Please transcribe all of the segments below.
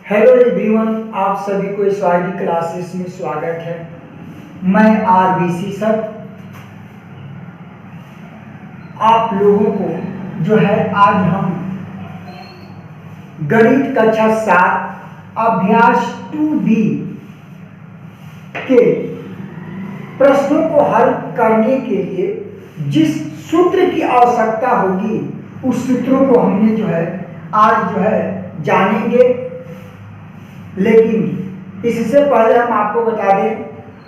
Hello everyone, आप सभी को इस वाईडी क्लासेस में स्वागत है। मैं आरबीसी सर आप लोगों को जो है आज हम गणित कक्षा 7 अभ्यास 2B के प्रश्नों को हल करने के लिए जिस सूत्र की आवश्यकता होगी उस सूत्रों को हमने जो है आज जानेंगे। लेकिन इससे पहले हम आपको बता दें,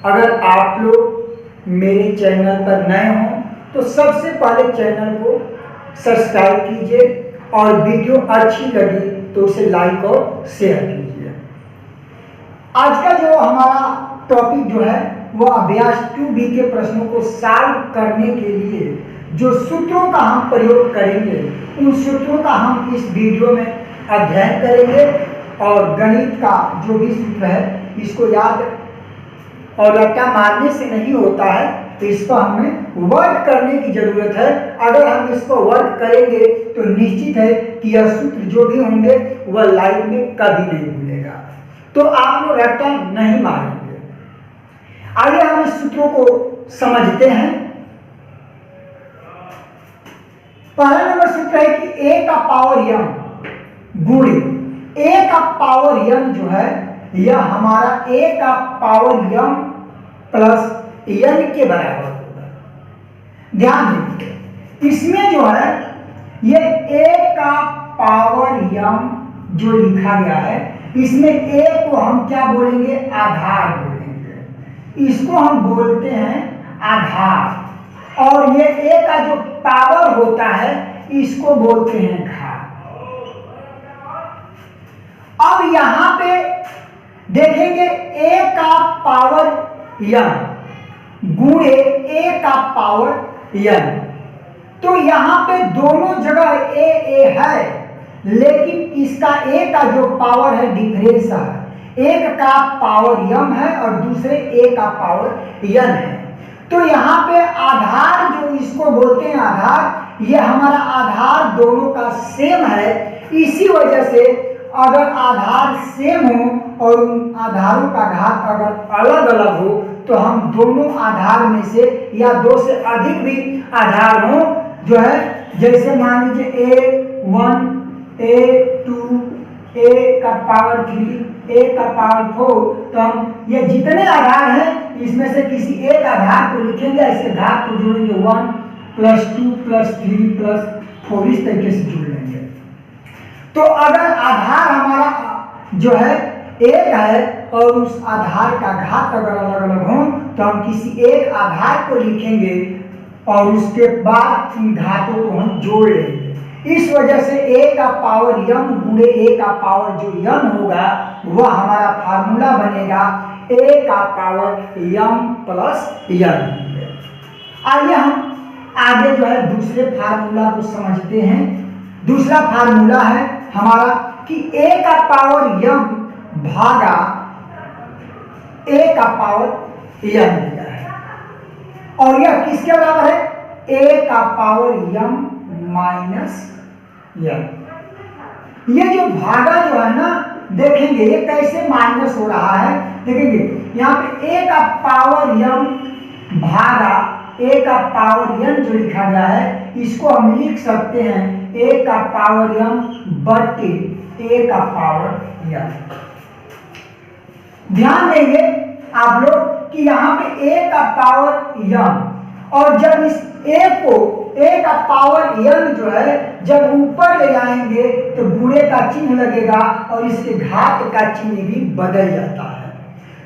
अगर आप लोग मेरे चैनल पर नए हों तो सबसे पहले चैनल को सब्सक्राइब कीजिए और वीडियो अच्छी लगी तो उसे लाइक और शेयर कीजिए। आज का जो हमारा टॉपिक जो है वो अभ्यास 2B के प्रश्नों को सॉल्व करने के लिए जो सूत्रों का हम प्रयोग करेंगे उन सूत्रों का हम इस वीडियो में अध्ययन करेंगे और गणित का जो भी सूत्र है इसको याद और रट्टा मारने से नहीं होता है, तो इस पर हमें वर्क करने की जरूरत है। अगर हम इस पर वर्क करेंगे तो निश्चित है कि यह सूत्र जो भी होंगे वह लाइफ में कभी नहीं भूलेगा, तो आप लोग रट्टा नहीं मारेंगे। आइए हम इस सूत्रों को समझते हैं। पहला नंबर सूत्र है कि a का पावर m गुणे a का पावर m जो है यह हमारा a का पावर m प्लस n के बराबर होगा। ध्यान दीजिए, इसमें जो है ये a का पावर m जो लिखा गया है इसमें a को हम क्या बोलेंगे? आधार बोलेंगे। इसको हम बोलते हैं आधार, और ये a का जो पावर होता है इसको बोलते हैं घात। अब यहां पे देखेंगे a का पावर n गुणे a का पावर n, तो यहां पे दोनों जगह a है, लेकिन इसका a का जो पावर है डिफरेंस है। एक का पावर m है और दूसरे a का पावर n है, तो यहाँ पे आधार जो इसको बोलते हैं आधार, ये हमारा आधार दोनों का सेम है। इसी वजह से अगर आधार सेम हो और उन आधारों का घात अगर अलग अलग हो तो हम दोनों आधार में से या दो से अधिक भी आधार हो जो है, जैसे मान लीजिए a1 a2 a का पावर 3 a का पावर 4, तो हम ये जितने आधार हैं इसमें से किसी एक आधार को लिखेंगे, ऐसे घात को जोड़ेंगे 1 + 2 + 3 + 4 इस तरीके से जोड़ लेंगे। तो अगर आधार हमारा जो है एक है और उस आधार का घात अगर अलग अलग हो तो हम किसी एक आधार को लिखेंगे और उसके बाद इन घातों को हम जोड़ लेंगे। इस वजह से a का पावर m गुणे a का पावर जो n होगा वह हमारा फार्मूला बनेगा a का पावर m + n। आइए हम आगे जो है दूसरे फार्मूला को समझते हैं। दूसरा फार्मूला है हमारा कि a का पावर m भागा a का पावर n दिया है, और यह किसके बराबर है? a का पावर m माइनस n। ये जो भागा जो है ना, देखेंगे ये कैसे माइनस हो रहा है। देखेंगे यहाँ पे a का पावर m भागा a का पावर n जो लिखा गया है इसको हम लिख सकते हैं a का पावर m बटे a का पावर n। ध्यान देंगे आप लोग कि यहाँ पे a का पावर m, और जब इस a को a का पावर n जो है जब ऊपर ले जाएंगे तो गुणे का चिन्ह लगेगा और इसके घात का चिन्ह भी बदल जाता है।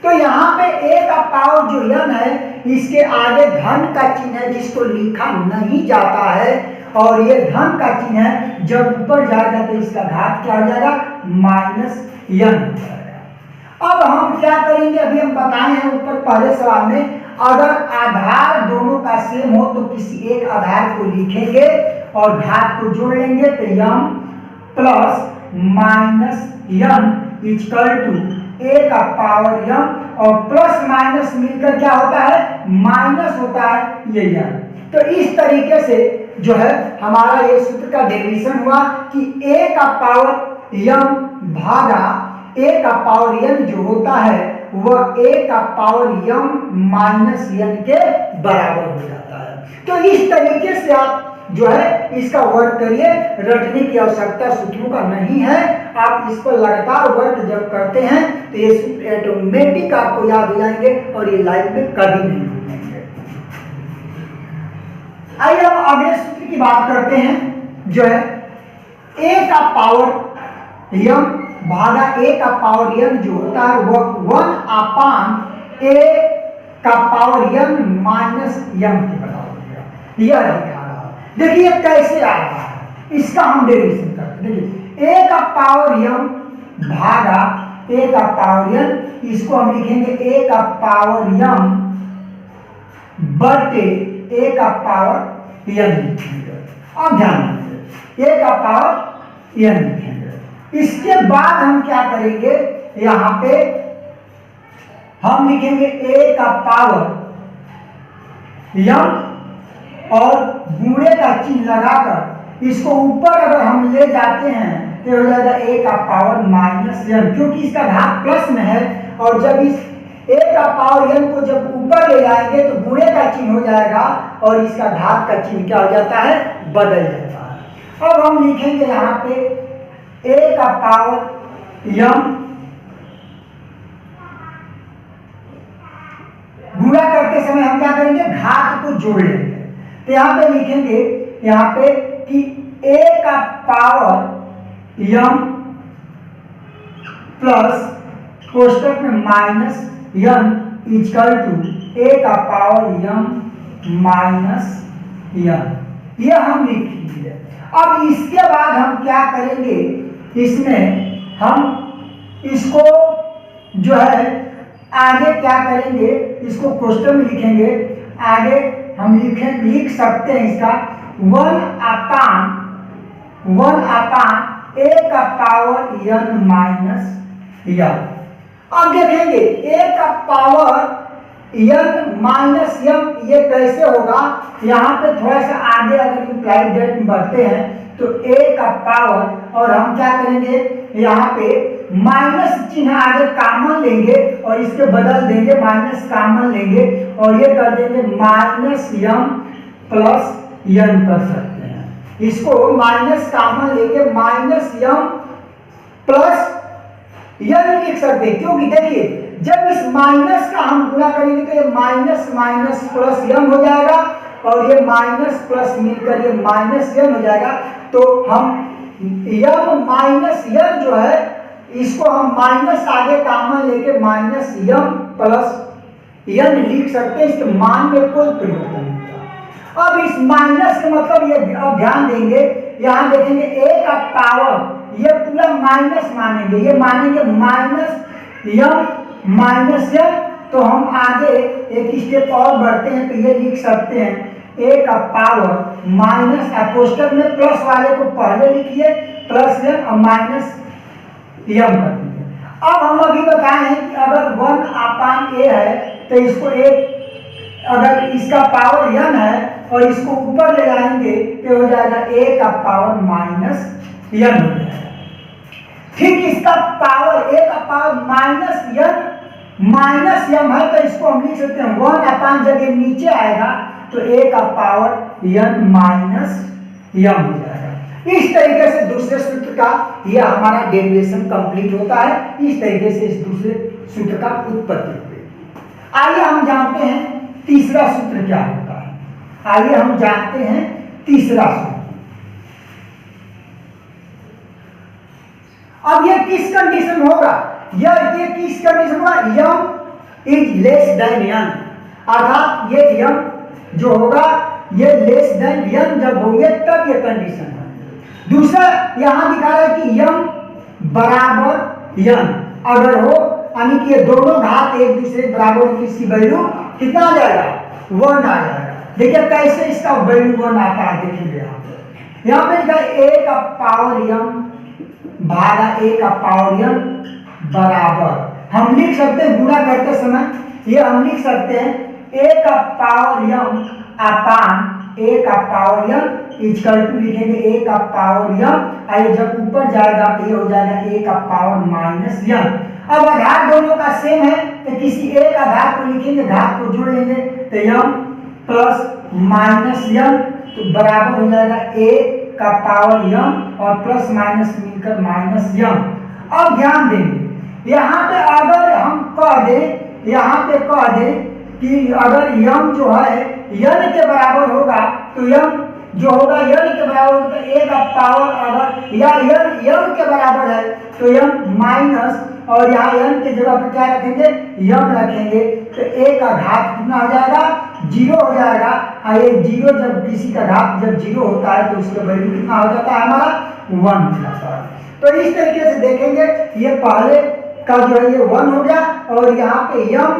तो यहाँ पे a का पावर जो n है इसके आगे धन का चिन्ह है जिसको लिखा नहीं जाता है, और ये धन का चिन्ह है, जब ऊपर जाएगा तो इसका घात क्या हो जाएगा? -n हो जाएगा। अब हम क्या करेंगे, अभी हम बताए हैं ऊपर पहले सवाल में, अगर आधार दोनों का सेम हो तो किसी एक आधार को लिखेंगे और घात को जोड़ लेंगे, तो m + -n = a का पावर m, और प्लस माइनस मिलकर क्या होता है? माइनस होता है, ये n। तो इस तरीके से जो है हमारा ये सूत्र का डेरिवेशन हुआ कि a का पावर m भागा ए का पावर n जो होता है वह a का पावर m माइनस n के बराबर हो जाता है। तो इस तरीके से आप जो है इसका वर्क करिए, रटने की आवश्यकता सूत्रों का नहीं है। आप इस पर लगातार वर्क जब करते हैं तो ये सूत्र ऑटोमेटिक आपको याद हो जाएंगे और ये लाइफ में कभी नहीं भूलेंगे। आइए हम अगले सूत्र की बात करते हैं जो है a का पावर m भागा a का पावर n जो होता है वह 1/a का पावर n माइनस m के बराबर होगा। यह दिखा रहा है, देखिए कैसे आ रहा है, इसका हम डेरिवेशन करते हैं। देखिए a का पावर m भागा a का पावर n, इसको हम लिखेंगे a का पावर m बटे a का पावर n लिखेंगे। अब ध्यान दीजिए a का पावर n लिखेंगे। इसके बाद हम क्या करेंगे, यहां पे हम लिखेंगे a का पावर m और गुणे का चिन्ह लगाकर इसको ऊपर अगर हम ले जाते हैं तो हो जाएगा a का पावर माइनस m, क्योंकि इसका घात प्लस में है। और जब इस a का पावर n को जब ऊपर ले जाएंगे तो गुणे का चिन्ह हो जाएगा और इसका घात का चिन्ह क्या हो जाता है, बदल जाता है। अब हम लिखेंगे यहाँ पे a का पावर m गुणा करते समय हम क्या करेंगे, घात को जोड़ लेंगे। तो यहाँ पे लिखेंगे यहाँ पे कि a का पावर m प्लस कोष्टक में minus m equal to a का पावर m माइनस m, ये हम लिखेंगे। अब इसके बाद हम क्या करेंगे, इसमें हम इसको जो है आगे क्या करेंगे, इसको क्वेश्चन में लिखेंगे। आगे हम लिख सकते हैं इसका 1/a का पावर n माइनस m। अब देखेंगे a का पावर n माइनस m ये कैसे होगा, यहाँ पे थोड़ा सा आगे अगर इम्प्लाइड डेट में बढ़ते हैं तो a का पावर और हम क्या करेंगे, यहाँ पे माइनस चिन्ह आगे कॉमन लेंगे और इसके बदल देंगे, माइनस कॉमन लेंगे और ये कर देंगे माइनस m प्लस n कर सकते हैं। इसको माइनस कॉमन लेके माइनस m प्लस n लिख सकते हैं, क्योंकि देखिए जब इस माइनस का हम गुणा करेंगे तो ये माइनस माइनस प्लस m हो जाएगा और ये माइनस प्लस मिलकर ये माइनस m हो जाएगा। तो हम m माइनस n जो है इसको हम माइनस आगे कॉमन लेके माइनस m प्लस n लिख सकते हैं। इसके मान में कोई परिवर्तन नहीं होगा। अब इस माइनस का मतलब ये अब ध्यान देंगे, यहाँ देखेंगे a का पावर ये पूरा माइनस मानेंगे, ये मानेंगे माइनस m माइनस m। तो हम आगे एक स्टेप और बढ़ते हैं तो ये लिख सकते हैं a का पावर माइनस कोष्टक में प्लस वाले को पहले लिखिए प्लस m और माइनस m कर दीजिए। अब हम अभी बताए हैं कि अगर 1/a है तो इसको एक अगर इसका पावर n है और इसको ऊपर ले जाएंगे तो हो जाएगा a का पावर माइनस n हो जाएगा। ठीक इसका पावर a का पावर माइनस m है तो इसको हम लिख सकते हैं 1/, जब ये नीचे आएगा तो a का पावर n माइनस m हो जाएगा। इस तरीके से दूसरे सूत्र का यह हमारा डेरिवेशन कंप्लीट होता है। इस तरीके से इस दूसरे सूत्र का उत्पत्ति हुई। आइए हम जानते हैं तीसरा सूत्र क्या होता है। आइए हम जानते हैं तीसरा सूत्र। अब ये किस कंडीशन होगा, ये किस कंडीशन होगा, m is less than n, अर्थात ये m जो होगा ये लेस देन n जब होंगे तब ये कंडीशन है। दूसरा यहां दिखा रहा है कि m बराबर n अगर हो, यानी कि ये दोनों घात एक दूसरे के बराबर होगी, इसकी वैल्यू कितना आ जाएगा, 1 आ जाएगा। देखिए कैसे इसका वैल्यू 1 आता है, देखेंगे यहाँ पे लिखा है a का पावर m भागा a का पावर n बराबर, हम लिख सकते हैं गुणा करते समय ये हम लिख सकते हैं a का पावर m अपान a का पावर m इक्वल टू लिखेंगे a का पावर m, और जब ऊपर जाएगा तो ये हो जाएगा a का पावर माइनस m। अब घात दोनों का सेम है तो किसी एक घात को लिखेंगे, घात को जोड़ लेंगे तो m प्लस माइनस m तो बराबर हो जाएगा a का पावर m और प्लस माइनस मिलकर माइनस m। अब ध्यान देंगे यहाँ पे अगर हम कह दें, यहाँ पे कह दें कि अगर m जो है n के बराबर होगा तो m जो होगा n के बराबर होगा तो a का पावर, अगर या n के बराबर है तो m माइनस, और यहाँ n के जगह पे क्या रखेंगे m रखेंगे तो a का घात कितना हो जाएगा 0 हो जाएगा। और ये 0 जब किसी का घात जब 0 होता है तो उसका वैल्यू कितना हो जाता है हमारा 1 हो जाता है। तो इस तरीके से देखेंगे ये पहले का जो है ये 1 हो गया, और यहाँ पे m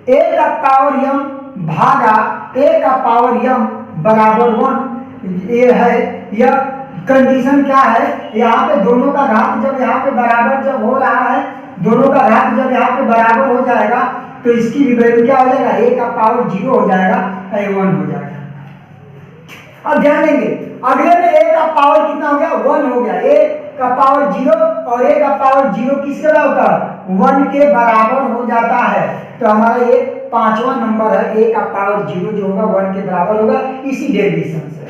a का पावर m भागा a का पावर m बराबर 1 ये है। यह कंडीशन क्या है, यहाँ पे दोनों का घात जब यहाँ पे बराबर जब हो रहा है, दोनों का घात जब यहाँ पे बराबर हो जाएगा तो इसकी भी वैल्यू क्या हो जाएगा, a का पावर 0 हो जाएगा और 1 हो जाएगा। अब ध्यान देंगे अगले में a का पावर कितना हो गया 1 हो गया, a का पावर 0 और a का पावर 0 किसके बराबर होता है 1 के बराबर हो जाता है। तो हमारा ये 5वां नंबर है, a का पावर 0 जो होगा 1 के बराबर होगा इसी डेरिवेशन से।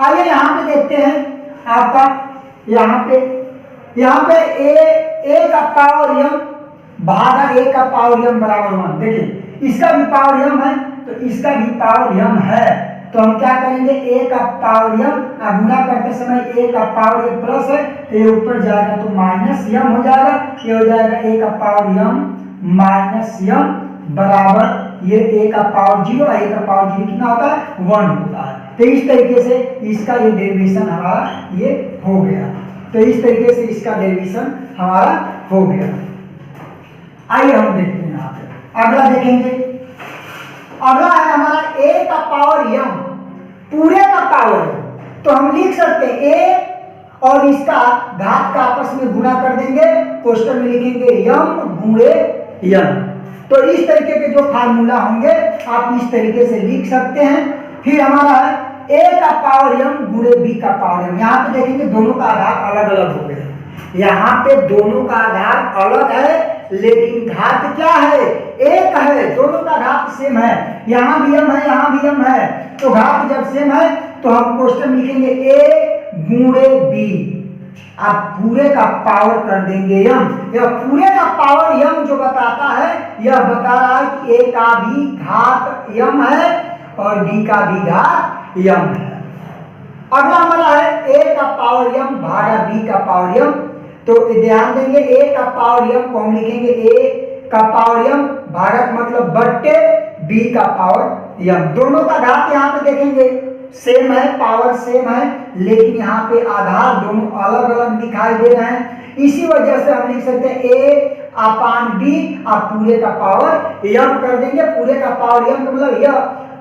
आइए यहाँ पे देखते हैं आपका, यहाँ पे a का पावर m भागा a का पावर m बराबर 1। देखिए इसका भी पावर m है तो इसका भी पावर m है, तो हम क्या करेंगे a का पावर m गुणा करते समय a का पावर ये प्लस है तो ये ऊपर जाएगा तो माइनस m हो जाएगा, ये हो जाएगा a का पावर m माइनस m बराबर ये a का पावर 0 और a का पावर 0 कितना होता है 1 होता है। तो इस तरीके से इसका ये डेरिवेशन हमारा ये हो गया, तो इस तरीके से इसका डेरिवेशन हमारा हो गया। आइए हम देखते हैं यहाँ पे अगला देखेंगे, अगला है हमारा a का पावर m पूरे का पावर, तो हम लिख सकते हैं a और इसका घात का आपस में गुणा कर देंगे, क्वेश्चन में लिखेंगे m गुणे m। तो इस तरीके के जो फार्मूला होंगे आप इस तरीके से लिख सकते हैं। फिर हमारा है a का पावर m गुणे b का पावर m। यहाँ पे देखेंगे दोनों का आधार अलग अलग हो गया, यहाँ पे दोनों का आधार अलग है लेकिन घात क्या है एक है, दोनों का घात सेम है, यहाँ भी m है यहाँ भी m है, तो घात जब सेम है तो हम क्वेश्चन लिखेंगे a गुणे b, आप पूरे का पावर कर देंगे m। यह पूरे का पावर m जो बताता है यह बता रहा है कि a का भी घात m है और b का भी घात m है। अगला हमारा है a का पावर m भागा b का पावर m, तो ध्यान देंगे a का पावर m को हम लिखेंगे a का पावर m भागा मतलब बट्टे b का पावर m। दोनों का घात यहाँ पे देखेंगे सेम है, पावर सेम है, लेकिन यहाँ पे आधार दोनों अलग अलग दिखाई दे रहे हैं, इसी वजह से हम लिख सकते हैं a अपान b, आप पूरे का पावर m कर देंगे। पूरे का पावर m का मतलब यह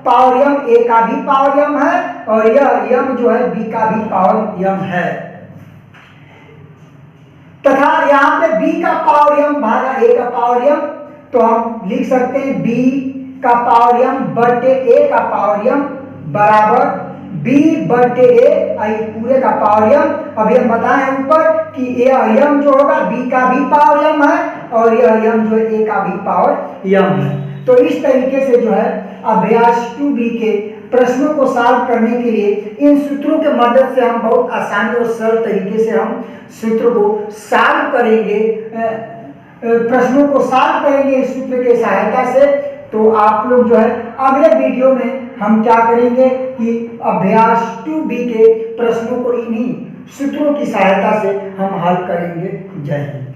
पावर m a का भी पावर m है और यह m जो है b का भी पावर m है, तथा यहाँ पे b का पावर m भागा a का पावर m, तो हम लिख सकते हैं b का पावर m बटे a का पावर m बराबर b बटे a पूरे का पावर m। अभी हम बताए ऊपर कि यह m जो होगा b का भी पावर m है और यह m जो है a का भी पावर m है। तो इस तरीके से जो है अभ्यास 2b के प्रश्नों को सॉल्व करने के लिए इन सूत्रों के मदद से हम बहुत आसानी और सरल तरीके से हम सूत्र को सॉल्व करेंगे, प्रश्नों को सॉल्व करेंगे इस सूत्र के सहायता से। तो आप लोग जो है अगले वीडियो में हम क्या करेंगे कि अभ्यास 2b के प्रश्नों को इन्हीं सूत्रों की सहायता से हम हल करेंगे। जय हिंद।